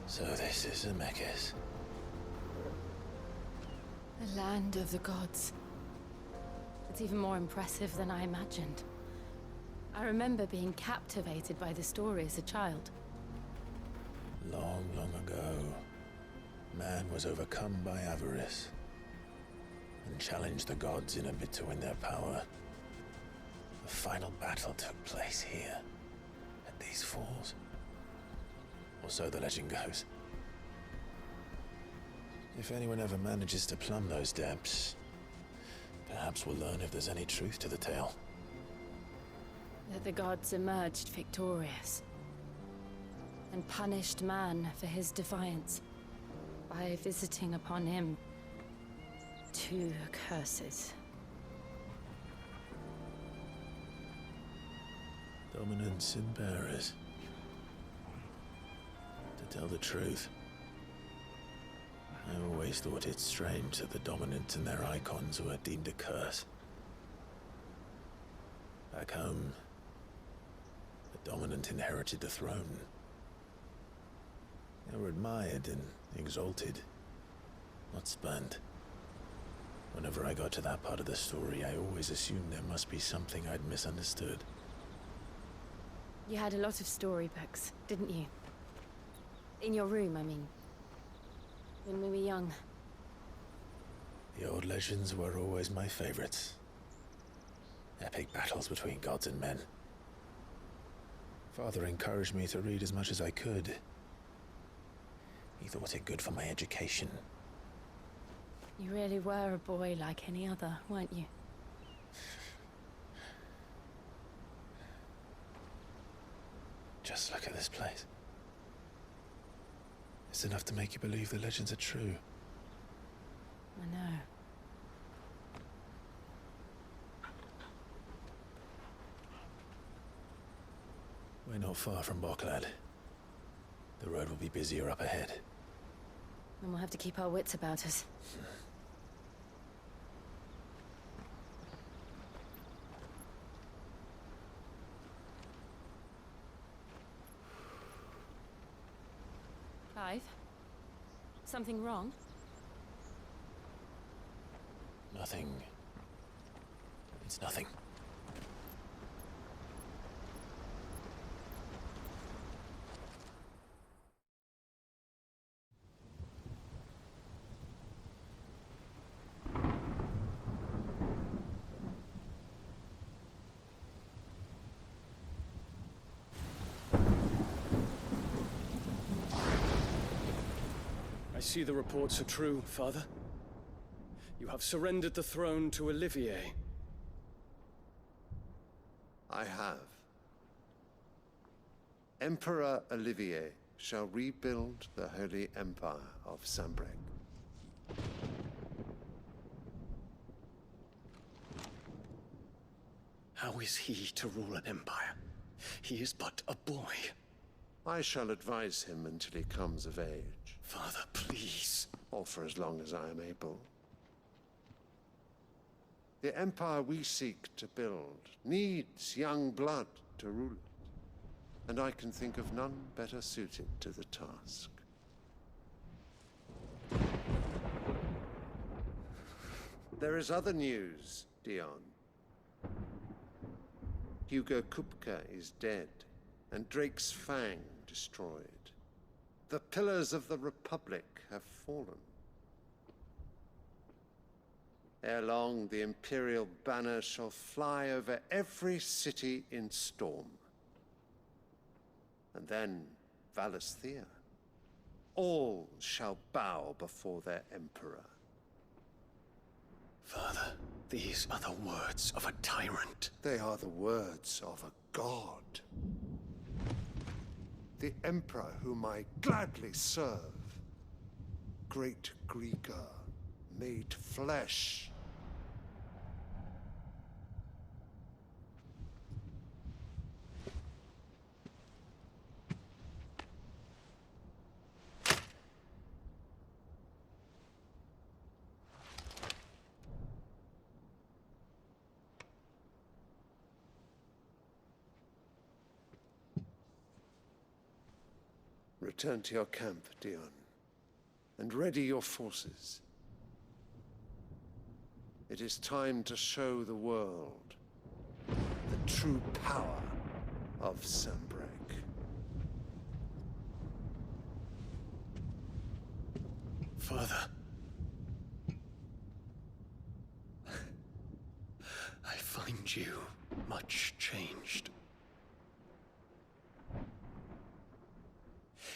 So this is Zemeckis. The land of the gods. It's even more impressive than I imagined. I remember being captivated by the story as a child. Long, long ago, man was overcome by avarice and challenged the gods in a bid to win their power. The final battle took place here, at these falls. Or so the legend goes. If anyone ever manages to plumb those depths, perhaps we'll learn if there's any truth to the tale. That the gods emerged victorious and punished man for his defiance by visiting upon him 2 curses. Dominance and bearers. To tell the truth, I always thought it strange that the dominant and their icons were deemed a curse. Back home, the dominant inherited the throne. They were admired and exalted, not spurned. Whenever I got to that part of the story, I always assumed there must be something I'd misunderstood. You had a lot of storybooks, didn't you? In your room, I mean. When we were young. The old legends were always my favorites. Epic battles between gods and men. Father encouraged me to read as much as I could. He thought it good for my education. You really were a boy like any other, weren't you? Just look at this place. It's enough to make you believe the legends are true. I know. We're not far from Boklad. The road will be busier up ahead. And we'll have to keep our wits about us. Clive? Something wrong? Nothing. It's nothing. I see the reports are true, Father. You have surrendered the throne to Olivier. I have. Emperor Olivier shall rebuild the Holy Empire of Sanbreque. How is he to rule an empire? He is but a boy. I shall advise him until he comes of age. Father, please. Or for as long as I am able. The empire we seek to build needs young blood to rule it, and I can think of none better suited to the task. There is other news, Dion. Hugo Kupka is dead, and Drake's Fang destroyed. The pillars of the Republic have fallen. Ere long, the Imperial banner shall fly over every city in Storm. And then, Valisthea. All shall bow before their Emperor. Father, these are the words of a tyrant. They are the words of a god. The Emperor whom I gladly serve. Great Greager, made flesh. Return to your camp, Dion, and ready your forces. It is time to show the world the true power of Sanbreque. Father. I find you much changed.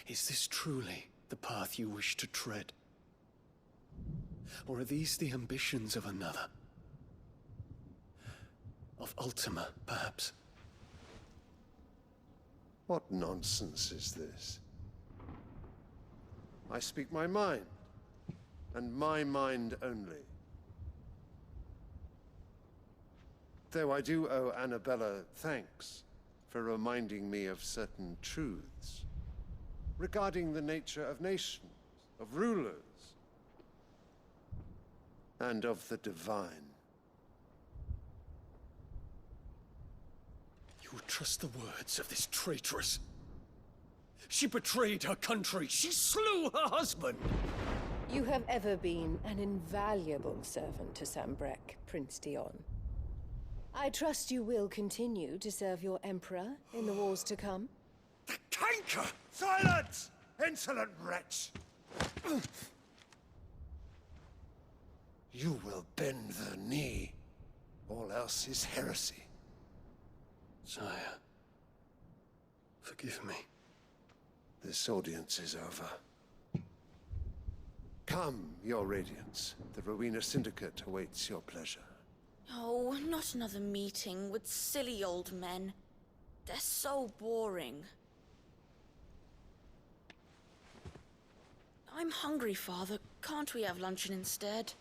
Is this truly the path you wish to tread? Or are these the ambitions of another? Of Ultima, perhaps? What nonsense is this? I speak my mind, and my mind only. Though I do owe Annabella thanks for reminding me of certain truths regarding the nature of nations, of rulers, and of the divine. You would trust the words of this traitress? She betrayed her country. She slew her husband. You have ever been an invaluable servant to Sanbreque, Prince Dion. I trust you will continue to serve your Emperor in the wars to come. The canker! Silence! Insolent wretch! You will bend the knee. All else is heresy. Sire, forgive me. This audience is over. Come, your Radiance. The Rowena Syndicate awaits your pleasure. Oh, not another meeting with silly old men. They're so boring. I'm hungry, Father. Can't we have luncheon instead?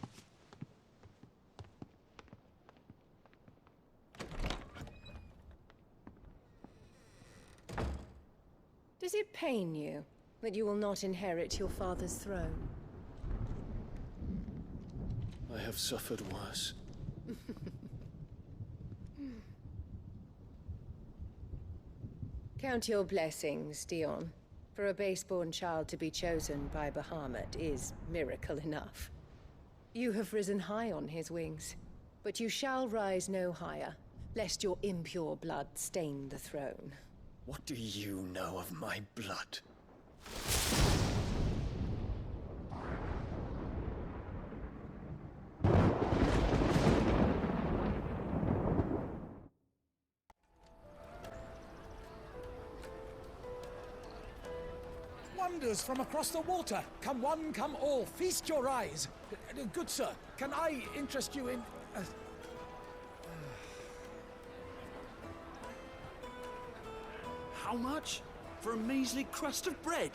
Does it pain you that you will not inherit your father's throne? I have suffered worse. Count your blessings, Dion. For a base-born child to be chosen by Bahamut is miracle enough. You have risen high on his wings, but you shall rise no higher, lest your impure blood stain the throne. What do you know of my blood? Wonders from across the water. Come one, come all. Feast your eyes. Good sir, can I interest you in... How much? For a measly crust of bread?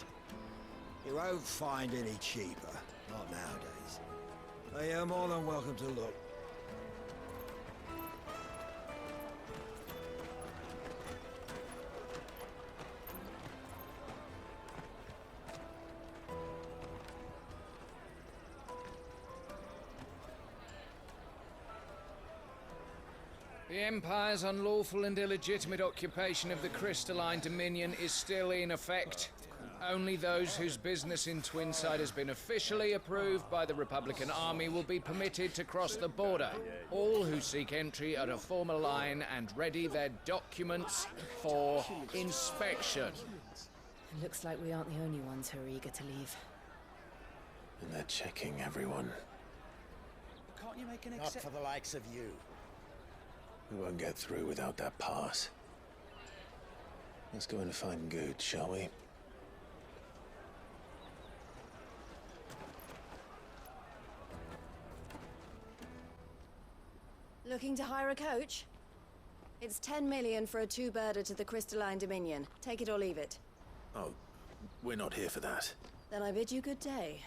You won't find any cheaper. Not nowadays. But you're more than welcome to look. The Empire's unlawful and illegitimate occupation of the crystalline dominion is still in effect. Only those whose business in Twinside has been officially approved by the Republican Army will be permitted to cross the border. All who seek entry are to form a line and ready their documents for inspection. It looks like we aren't the only ones who are eager to leave. And they're checking everyone. Can't you make an Not for the likes of you. We won't get through without that pass. Let's go in and find Goetz, shall we? Looking to hire a coach? It's 10 million for a two-birder to the Crystalline Dominion. Take it or leave it. Oh, we're not here for that. Then I bid you good day.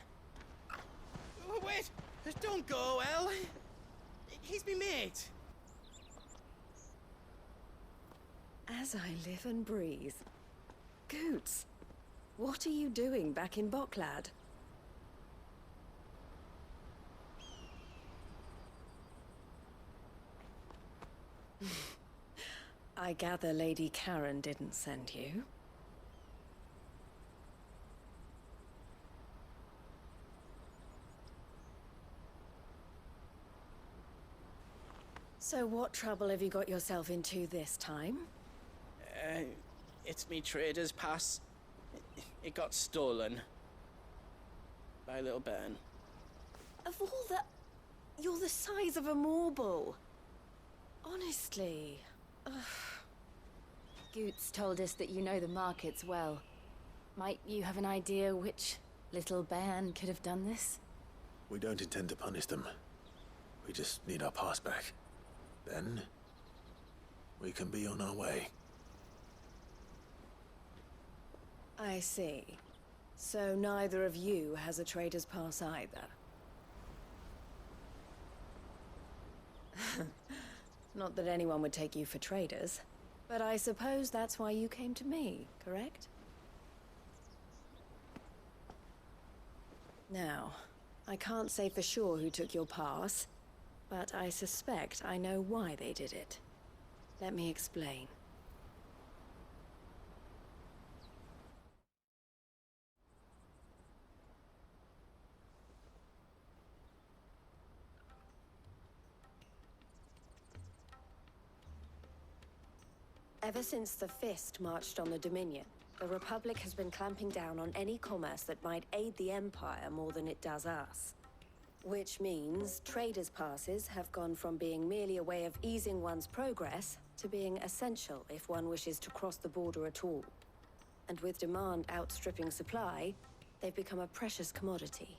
Oh, wait! Don't go, El! He's me mate! As I live and breathe. Goetz, what are you doing back in Boklad? I gather Lady Karen didn't send you. So what trouble have you got yourself into this time? It's me trader's pass. It got stolen. By a little bairn. Of all the... You're the size of a marble. Honestly. Ugh. Goetz told us that you know the markets well. Might you have an idea which little bairn could have done this? We don't intend to punish them. We just need our pass back. Then, we can be on our way. I see. So neither of you has a trader's pass either. Not that anyone would take you for traders, but I suppose that's why you came to me, correct? Now, I can't say for sure who took your pass, but I suspect I know why they did it. Let me explain. Ever since the Fist marched on the Dominion, the Republic has been clamping down on any commerce that might aid the Empire more than it does us. Which means traders' passes have gone from being merely a way of easing one's progress to being essential if one wishes to cross the border at all. And with demand outstripping supply, they've become a precious commodity,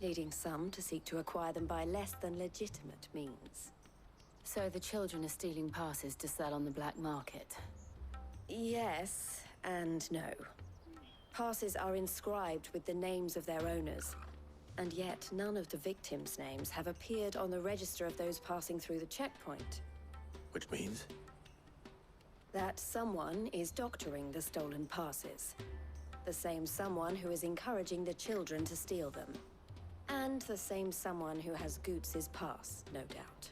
leading some to seek to acquire them by less than legitimate means. So the children are stealing passes to sell on the black market? Yes and no. Passes are inscribed with the names of their owners, and yet none of the victims' names have appeared on the register of those passing through the checkpoint. Which means? That someone is doctoring the stolen passes. The same someone who is encouraging the children to steal them. And the same someone who has Goetz's pass, no doubt.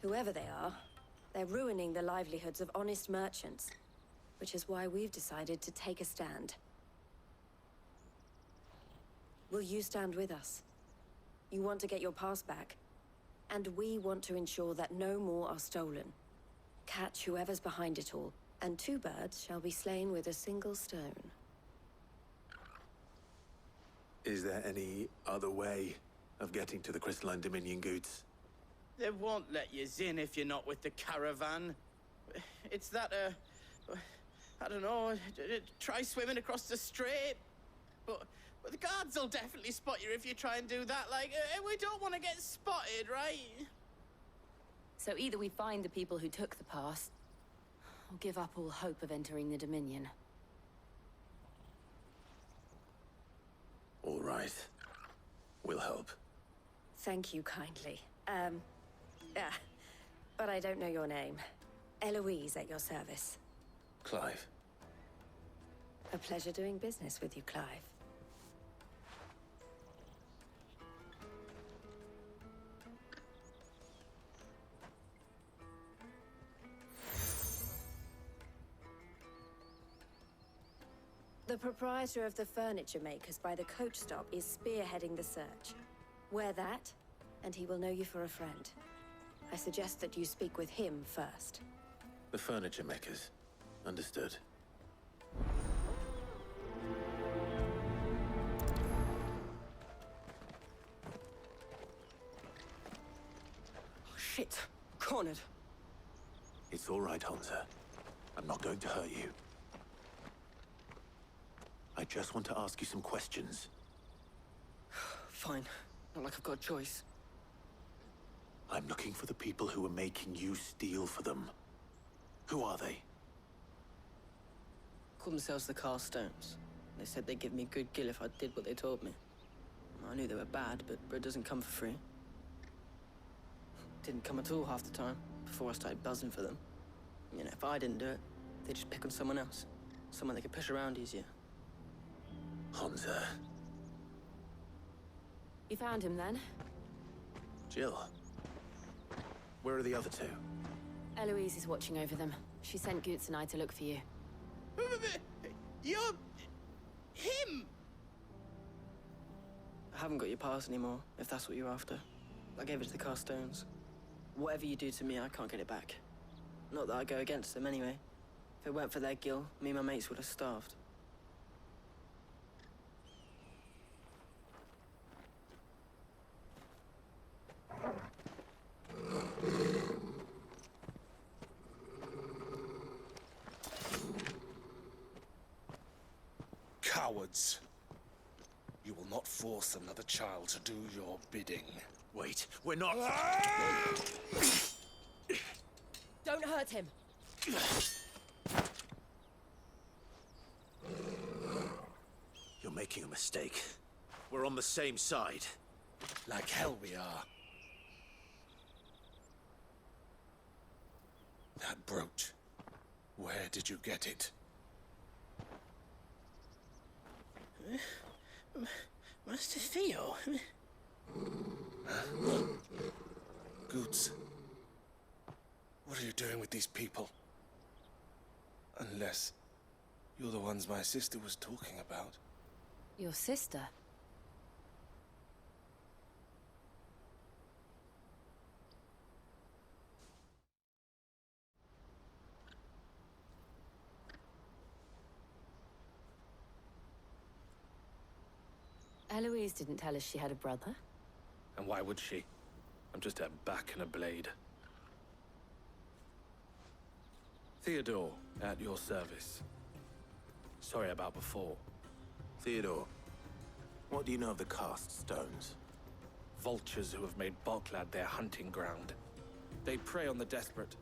Whoever they are, they're ruining the livelihoods of honest merchants, which is why we've decided to take a stand. Will you stand with us? You want to get your pass back, and we want to ensure that no more are stolen. Catch whoever's behind it all, and 2 birds shall be slain with a single stone. Is there any other way of getting to the crystalline dominion, Goetz? They won't let you in if you're not with the caravan. It's that, I don't know, try swimming across the strait. But the guards will definitely spot you if you try and do that. Like, we don't want to get spotted, right? So either we find the people who took the pass, or give up all hope of entering the Dominion. All right. We'll help. Thank you kindly. But I don't know your name. Eloise at your service. Clive. A pleasure doing business with you, Clive. The proprietor of the furniture makers by the coach stop is spearheading the search. Wear that, and he will know you for a friend. I suggest that you speak with him first. The furniture makers. Understood. Oh, shit. Cornered. It's all right, Hansa. I'm not going to hurt you. I just want to ask you some questions. Fine. Not like I've got a choice. I'm looking for the people who are making you steal for them. Who are they? Called themselves the Carstones. They said they'd give me a good gill if I did what they told me. I knew they were bad, but bread doesn't come for free. Didn't come at all half the time, before I started buzzing for them. You know, if I didn't do it, they'd just pick on someone else. Someone they could push around easier. Hansa. You found him then? Jill. Where are the other 2? Eloise is watching over them. She sent Goetz and I to look for you. You're... him! I haven't got your pass anymore, if that's what you're after. I gave it to the Carstones. Whatever you do to me, I can't get it back. Not that I go against them anyway. If it weren't for their guild, me and my mates would have starved. Cowards! You will not force another child to do your bidding. Wait, we're not... Don't hurt him! You're making a mistake. We're on the same side. Like hell we are. That brooch. Where did you get it? Master Theo? Goetz. What are you doing with these people? Unless you're the ones my sister was talking about. Your sister? Eloise didn't tell us she had a brother. And why would she? I'm just a back and a blade. Theodore, at your service. Sorry about before. Theodore, what do you know of the cast stones? Vultures who have made Boklad their hunting ground. They prey on the desperate,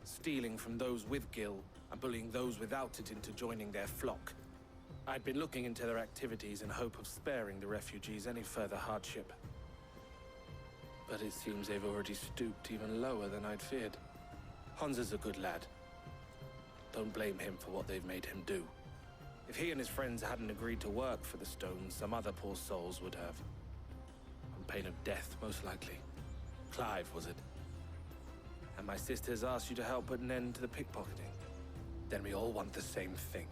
stealing from those with gil and bullying those without it into joining their flock. I'd been looking into their activities in hope of sparing the refugees any further hardship. But it seems they've already stooped even lower than I'd feared. Hans is a good lad. Don't blame him for what they've made him do. If he and his friends hadn't agreed to work for the stones, some other poor souls would have. On pain of death, most likely. Clive, was it? And my sisters asked you to help put an end to the pickpocketing. Then we all want the same thing.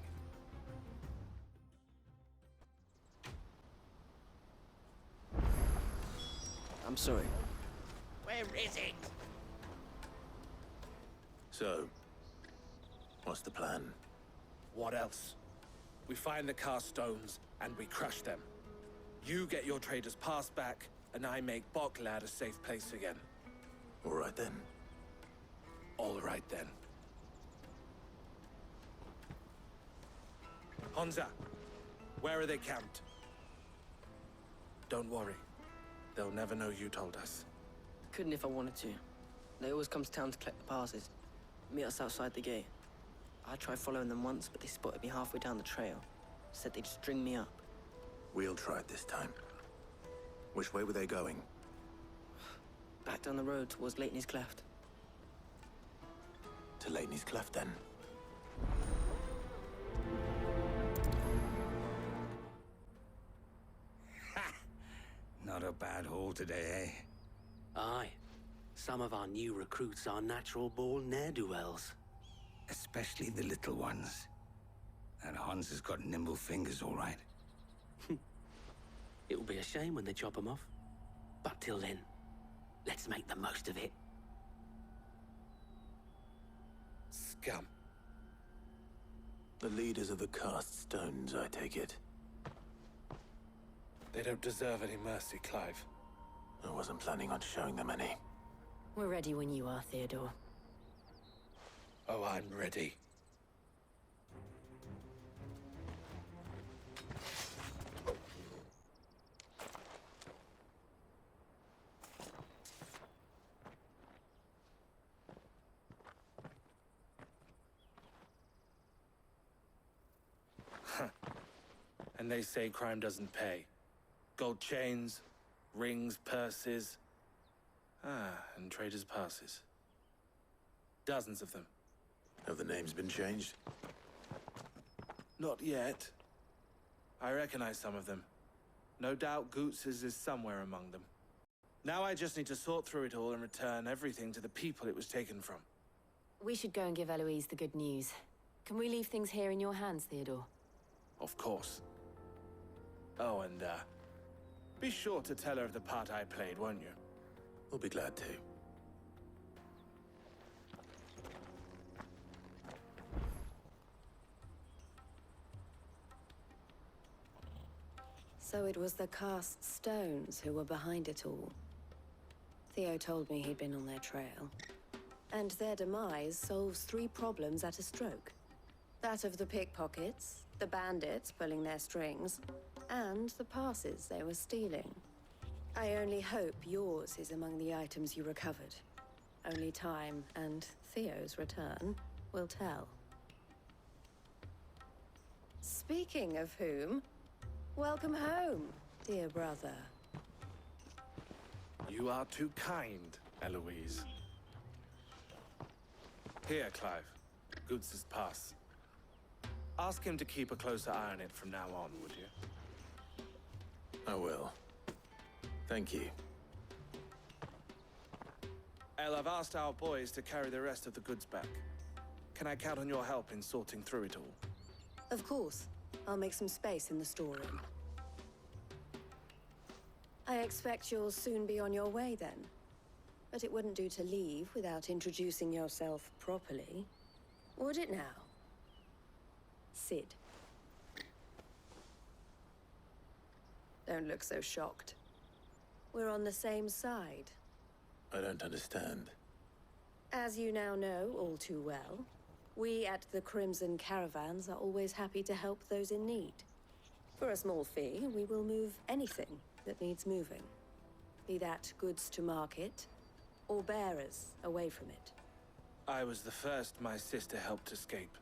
I'm sorry. Where is it? So, what's the plan? What else? We find the cast stones, and we crush them. You get your traders' pass back, and I make Boklad a safe place again. All right then. All right then. Honza, where are they camped? Don't worry. They'll never know you told us. Couldn't if I wanted to. They always come to town to collect the passes. Meet us outside the gate. I tried following them once, but they spotted me halfway down the trail. Said they'd string me up. We'll try it this time. Which way were they going? Back down the road towards Leighton's Cleft. To Leighton's Cleft, then. Not a bad haul today, eh? Aye. Some of our new recruits are natural-born ne'er-do-wells. Especially the little ones. And Hans has got nimble fingers, all right. It will be a shame when they chop them off. But till then, let's make the most of it. Scum. The leaders of the cast stones, I take it. They don't deserve any mercy, Clive. I wasn't planning on showing them any. We're ready when you are, Theodore. Oh, I'm ready. And they say crime doesn't pay. Gold chains, rings, purses. And traders' passes. Dozens of them. Have the names been changed? Not yet. I recognize some of them. No doubt Goetz's is somewhere among them. Now I just need to sort through it all and return everything to the people it was taken from. We should go and give Eloise the good news. Can we leave things here in your hands, Theodore? Of course. Oh, and be sure to tell her of the part I played, won't you? We'll be glad to. So it was the cast stones who were behind it all. Theo told me he'd been on their trail. And their demise solves 3 problems at a stroke. That of the pickpockets, the bandits pulling their strings, and the passes they were stealing. I only hope yours is among the items you recovered. Only time and Theo's return will tell. Speaking of whom, welcome home, dear brother. You are too kind, Eloise. Here, Clive. Goetz's pass. Ask him to keep a closer eye on it from now on, would you? I will. Thank you. El, I've asked our boys to carry the rest of the goods back. Can I count on your help in sorting through it all? Of course. I'll make some space in the storeroom. I expect you'll soon be on your way then. But it wouldn't do to leave without introducing yourself properly. Would it now? Sid. Don't look so shocked. We're on the same side. I don't understand. As you now know all too well, we at the Crimson Caravans are always happy to help those in need. For a small fee, we will move anything that needs moving. Be that goods to market, or bearers away from it. I was the first my sister helped escape.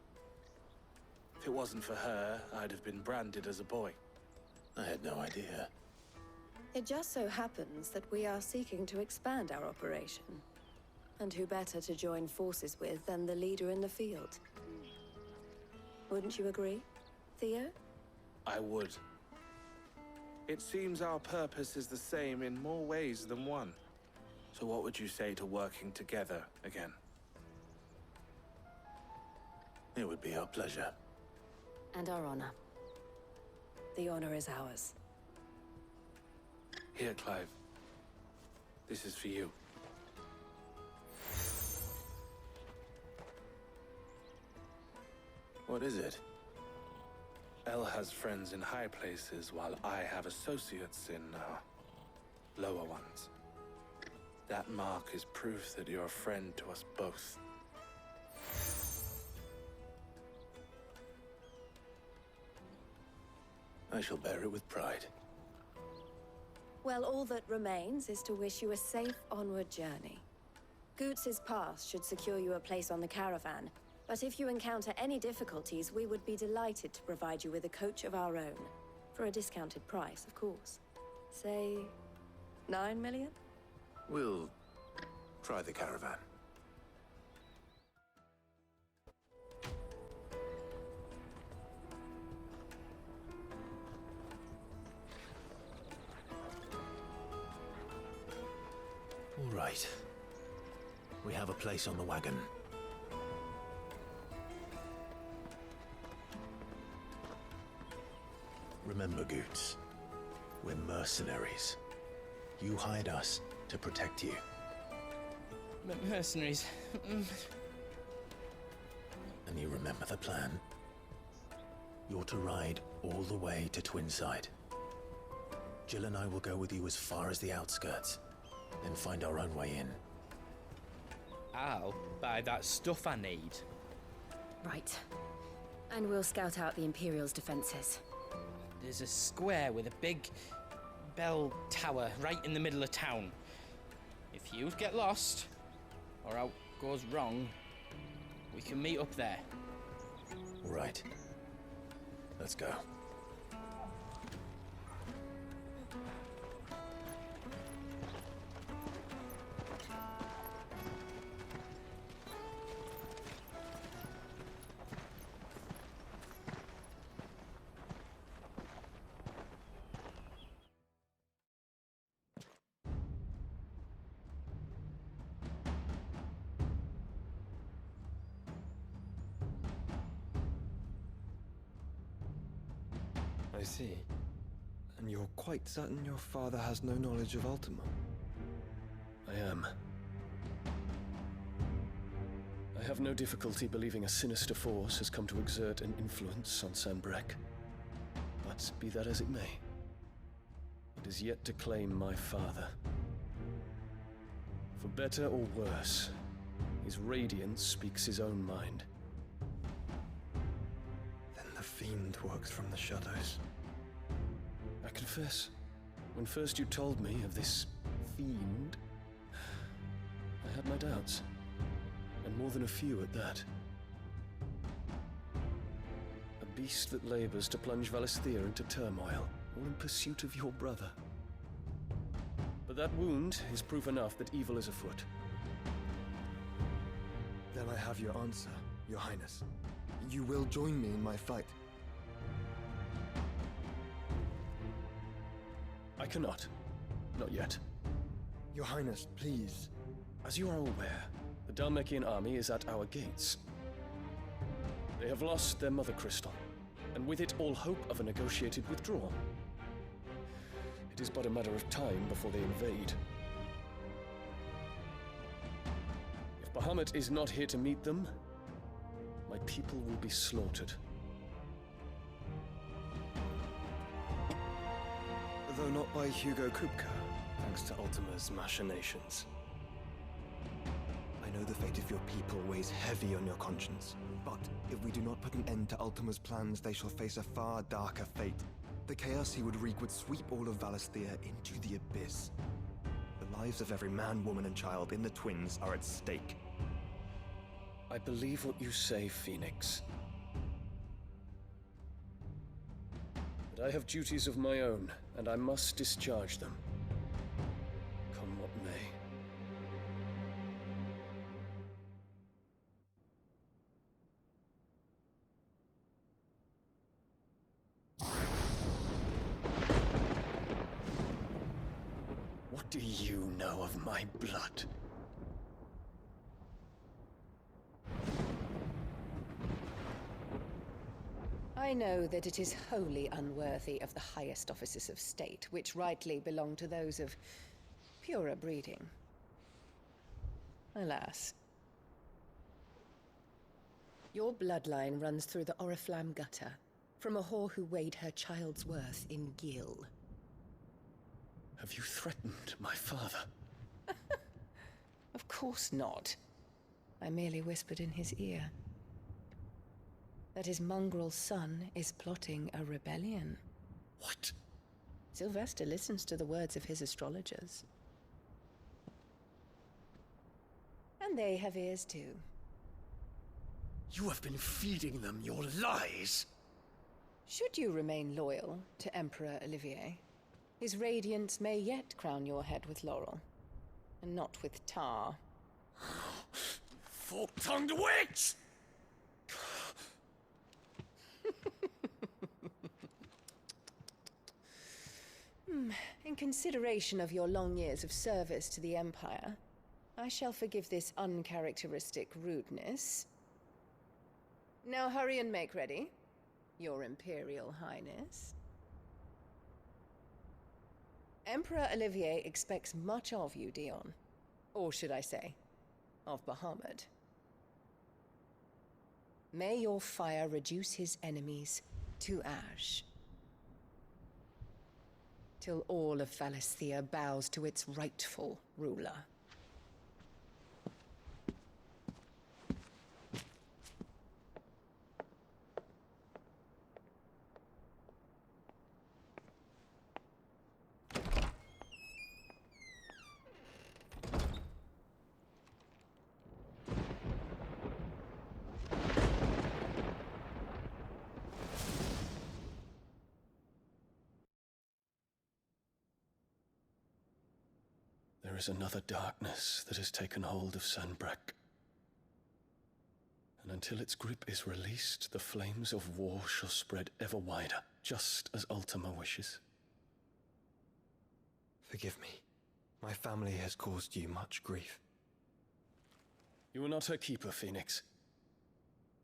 If it wasn't for her, I'd have been branded as a boy. I had no idea. It just so happens that we are seeking to expand our operation. And who better to join forces with than the leader in the field? Wouldn't you agree, Theo? I would. It seems our purpose is the same in more ways than one. So what would you say to working together again? It would be our pleasure. And our honor. The honor is ours. Here, Clive. This is for you. What is it? El has friends in high places, while I have associates in, lower ones. That mark is proof that you're a friend to us both. I shall bear it with pride. Well, all that remains is to wish you a safe onward journey. Goetz's pass should secure you a place on the caravan, but if you encounter any difficulties, we would be delighted to provide you with a coach of our own. For a discounted price, of course. Say, 9 million? We'll try the caravan. All right. We have a place on the wagon. Remember, Goetz, we're mercenaries. You hired us to protect you. Mercenaries. And you remember the plan? You're to ride all the way to Twinside. Jill and I will go with you as far as the outskirts, then find our own way in. I'll buy that stuff I need. Right. And we'll scout out the Imperial's defenses. There's a square with a big bell tower right in the middle of town. If you get lost, or out goes wrong, we can meet up there. All right. Let's go. I see. And you're quite certain your father has no knowledge of Ultima? I am. I have no difficulty believing a sinister force has come to exert an influence on Sanbreque. But be that as it may, it is yet to claim my father. For better or worse, his radiance speaks his own mind. Then the fiend works from the shadows. I confess, when first you told me of this fiend, I had my doubts. And more than a few at that. A beast that labors to plunge Valisthea into turmoil, all in pursuit of your brother. But that wound is proof enough that evil is afoot. Then I have your answer, Your Highness. You will join me in my fight. I cannot. Not yet. Your Highness, please. As you are aware, the Dalmekhian army is at our gates. They have lost their mother crystal, and with it all hope of a negotiated withdrawal. It is but a matter of time before they invade. If Bahamut is not here to meet them, my people will be slaughtered. Though not by Hugo Kupka, thanks to Ultima's machinations. I know the fate of your people weighs heavy on your conscience, but if we do not put an end to Ultima's plans, they shall face a far darker fate. The chaos he would wreak would sweep all of Valisthea into the abyss. The lives of every man, woman, and child in the Twins are at stake. I believe what you say, Phoenix. But I have duties of my own, and I must discharge them. Come what may. What do you know of my blood? I know that it is wholly unworthy of the highest offices of state, which rightly belong to those of purer breeding. Alas. Your bloodline runs through the Oriflamme gutter, from a whore who weighed her child's worth in gil. Have you threatened my father? Of course not. I merely whispered in his ear that his mongrel son is plotting a rebellion. What? Sylvester listens to the words of his astrologers. And they have ears too. You have been feeding them your lies! Should you remain loyal to Emperor Olivier, his radiance may yet crown your head with laurel, and not with tar. Fork-tongued witch! In consideration of your long years of service to the Empire, I shall forgive this uncharacteristic rudeness. Now hurry and make ready, Your Imperial Highness. Emperor Olivier expects much of you, Dion. Or should I say, of Bahamut. May your fire reduce his enemies to ash, till all of Valisthea bows to its rightful ruler. There is another darkness that has taken hold of Sanbreque. And until its grip is released, the flames of war shall spread ever wider, just as Ultima wishes. Forgive me. My family has caused you much grief. You are not her keeper, Phoenix.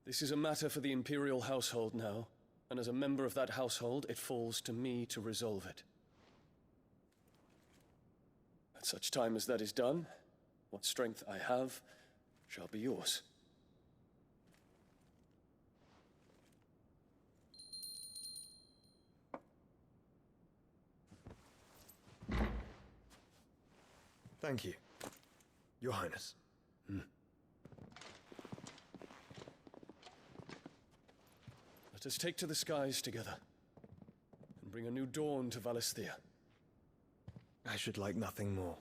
This is a matter for the Imperial household now, and as a member of that household, it falls to me to resolve it. At such time as that is done, what strength I have shall be yours. Thank you, Your Highness. Let us take to the skies together, and bring a new dawn to Valisthea. I should like nothing more.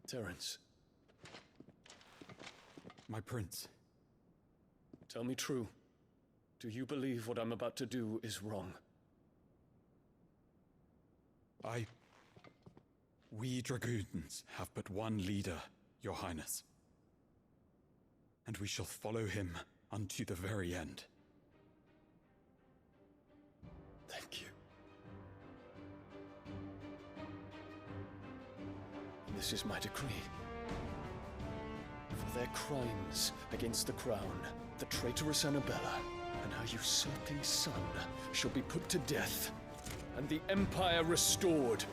Terence. My prince. Tell me true. Do you believe what I'm about to do is wrong? We dragoons have but one leader, Your Highness. And we shall follow him unto the very end. Thank you. This is my decree. For their crimes against the crown, the traitorous Annabella and her usurping son shall be put to death, and the Empire restored